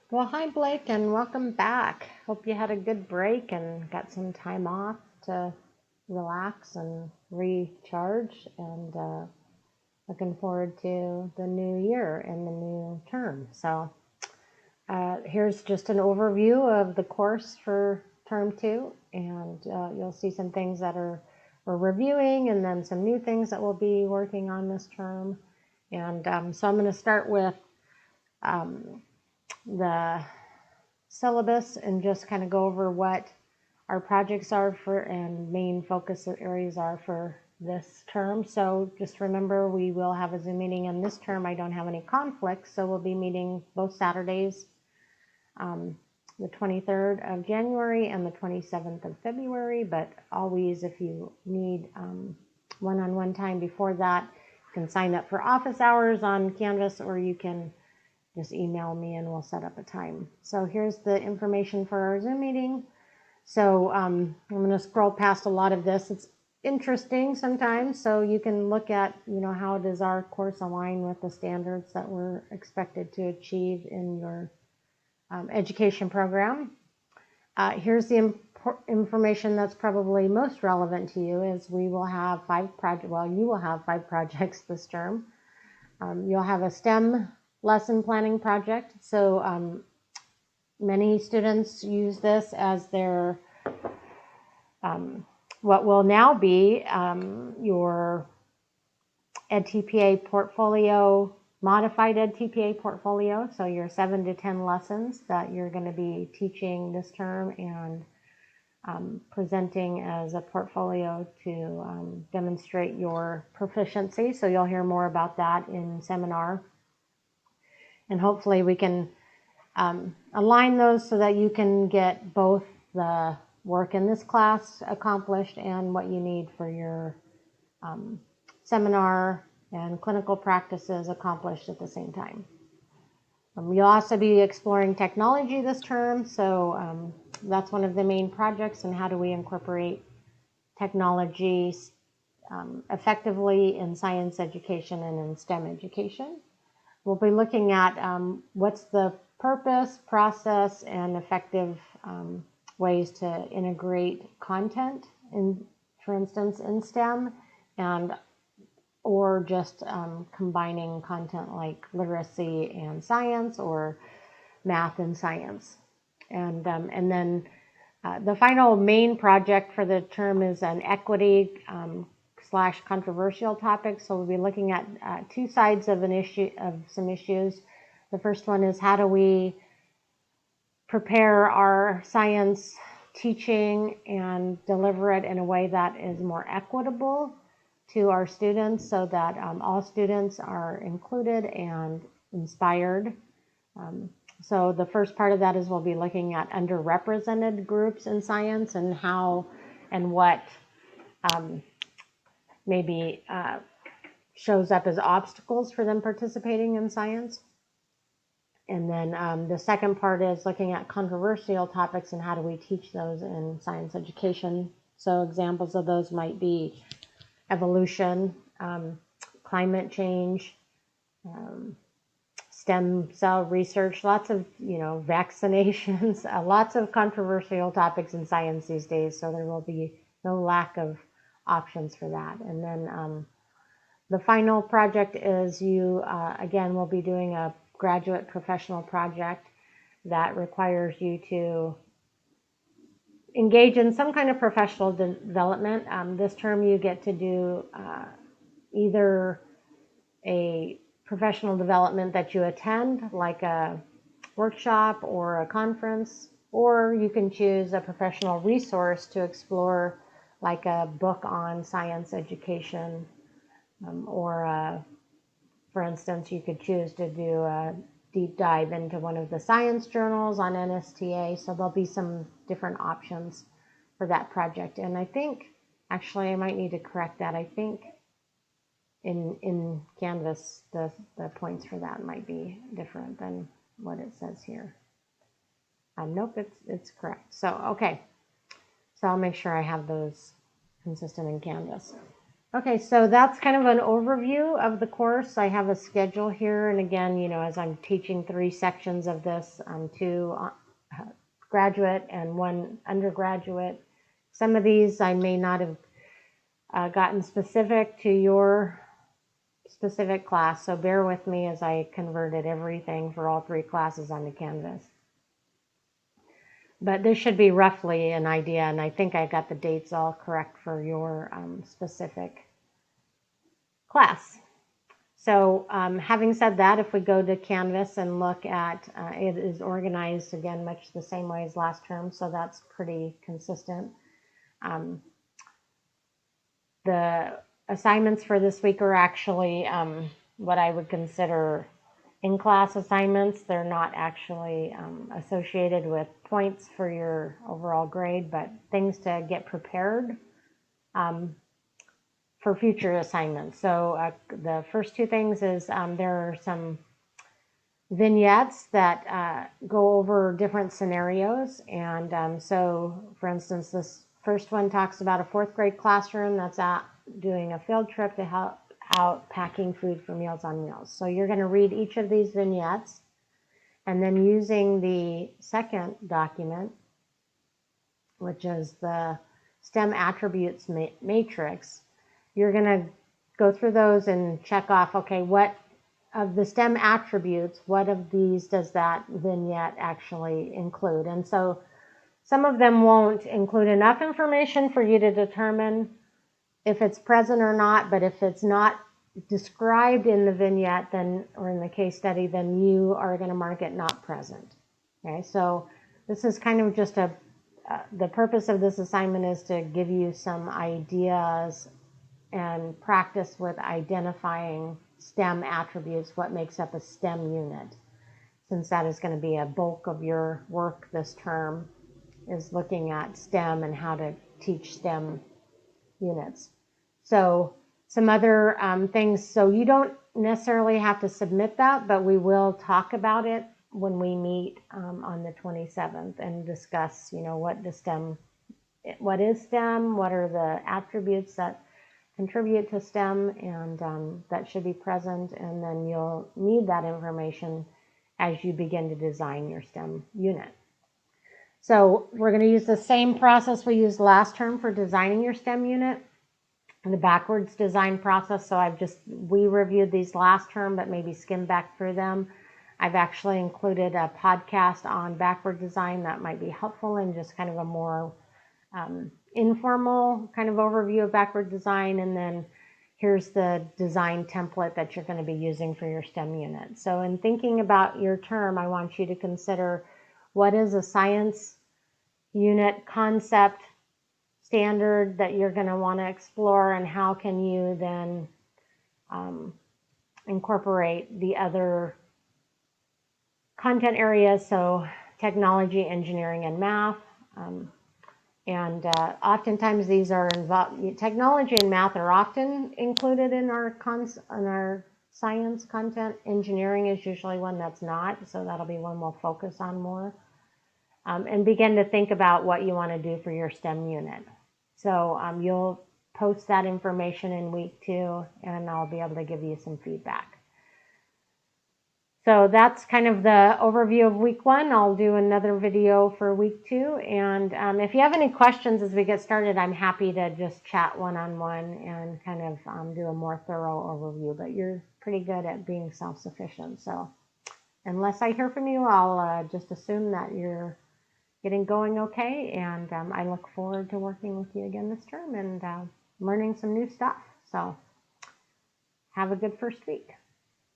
Well, hi Blake, and welcome back. Hope you had a good break and got some time off to relax and recharge, and looking forward to the new year and the new term. So here's just an overview of the course for term 2, and you'll see some things that we're reviewing, and then some new things that we'll be working on this term. And so I'm going to start with the syllabus and just kind of go over what our projects are for and main focus areas are for this term. So just remember, we will have a Zoom meeting in this term. I don't have any conflicts, so we'll be meeting both Saturdays, the 23rd of January and the 27th of February, but always, if you need one-on-one time before that, you can sign up for office hours on Canvas, or you can just email me and we'll set up a time. So here's the information for our Zoom meeting. So I'm going to scroll past a lot of this. It's interesting sometimes, so you can look at, how does our course align with the standards that we're expected to achieve in your education program. Here's the information that's probably most relevant to you is we will have you will have 5 projects this term. You'll have a STEM lesson planning project. So many students use this as their what will now be your EdTPA portfolio, modified EdTPA portfolio. So your 7 to 10 lessons that you're going to be teaching this term and presenting as a portfolio to demonstrate your proficiency. So you'll hear more about that in seminar. And hopefully we can align those so that you can get both the work in this class accomplished and what you need for your seminar and clinical practices accomplished at the same time. You'll also be exploring technology this term, so that's one of the main projects, and how do we incorporate technology effectively in science education and in STEM education. We'll be looking at what's the purpose, process, and effective ways to integrate content, for instance, in STEM, or just combining content like literacy and science, or math and science. And then the final main project for the term is an equity / controversial topic. So we'll be looking at 2 sides of some issues. The first one is, how do we prepare our science teaching and deliver it in a way that is more equitable to our students, so that all students are included and inspired. So the first part of that is we'll be looking at underrepresented groups in science and how and what maybe shows up as obstacles for them participating in science. And then the second part is looking at controversial topics and how do we teach those in science education. So examples of those might be evolution, climate change, stem cell research, lots of, vaccinations, lots of controversial topics in science these days. So there will be no lack of options for that. And then the final project is again, we'll be doing a graduate professional project that requires you to engage in some kind of professional development. This term you get to do either a professional development that you attend, like a workshop or a conference, or you can choose a professional resource to explore, like a book on science education, or for instance, you could choose to do a deep dive into one of the science journals on NSTA. So there'll be some different options for that project. And I think, actually, I might need to correct that. I think in Canvas, the points for that might be different than what it says here. Nope, it's correct. So, okay. So I'll make sure I have those consistent in Canvas. Okay, so that's kind of an overview of the course. I have a schedule here, and again, as I'm teaching 3 sections of this, 2 graduate and 1 undergraduate. Some of these I may not have gotten specific to your specific class, so bear with me as I converted everything for all 3 classes onto Canvas. But this should be roughly an idea, and I think I got the dates all correct for your specific class. So having said that, if we go to Canvas and look at, it is organized again much the same way as last term, so that's pretty consistent. The assignments for this week are actually what I would consider in-class assignments. They're not actually associated with points for your overall grade, but things to get prepared for future assignments. So the first 2 things is there are some vignettes that go over different scenarios. And so, for instance, this first one talks about a 4th grade classroom that's doing a field trip to help out packing food for Meals on Wheels. So you're going to read each of these vignettes, and then using the second document, which is the STEM attributes matrix, you're going to go through those and check off, okay, what of the STEM attributes, what of these does that vignette actually include? And so some of them won't include enough information for you to determine if it's present or not, but if it's not described in the vignette then, or in the case study, then you are going to mark it not present. Okay, so this is kind of just the purpose of this assignment is to give you some ideas and practice with identifying STEM attributes, what makes up a STEM unit, since that is going to be a bulk of your work this term, is looking at STEM and how to teach STEM units. So some other things, so you don't necessarily have to submit that, but we will talk about it when we meet on the 27th and discuss, what is STEM, what are the attributes that contribute to STEM, and that should be present, and then you'll need that information as you begin to design your STEM unit. So we're going to use the same process we used last term for designing your STEM unit, the backwards design process. So we reviewed these last term, but maybe skim back through them. I've actually included a podcast on backward design that might be helpful in just kind of a more informal kind of overview of backward design, and then here's the design template that you're going to be using for your STEM unit. So in thinking about your term, I want you to consider what is a science unit concept standard that you're going to want to explore, and how can you then incorporate the other content areas, so technology, engineering, and math. And oftentimes these are involved. Technology and math are often included in our science content. Engineering is usually one that's not, so that'll be one we'll focus on more. And begin to think about what you want to do for your STEM unit. So you'll post that information in week 2, and I'll be able to give you some feedback. So that's kind of the overview of week 1. I'll do another video for week 2. And if you have any questions as we get started, I'm happy to just chat one-on-one and kind of do a more thorough overview. But you're pretty good at being self-sufficient. So unless I hear from you, I'll just assume that you're getting going okay. And I look forward to working with you again this term and learning some new stuff. So have a good first week.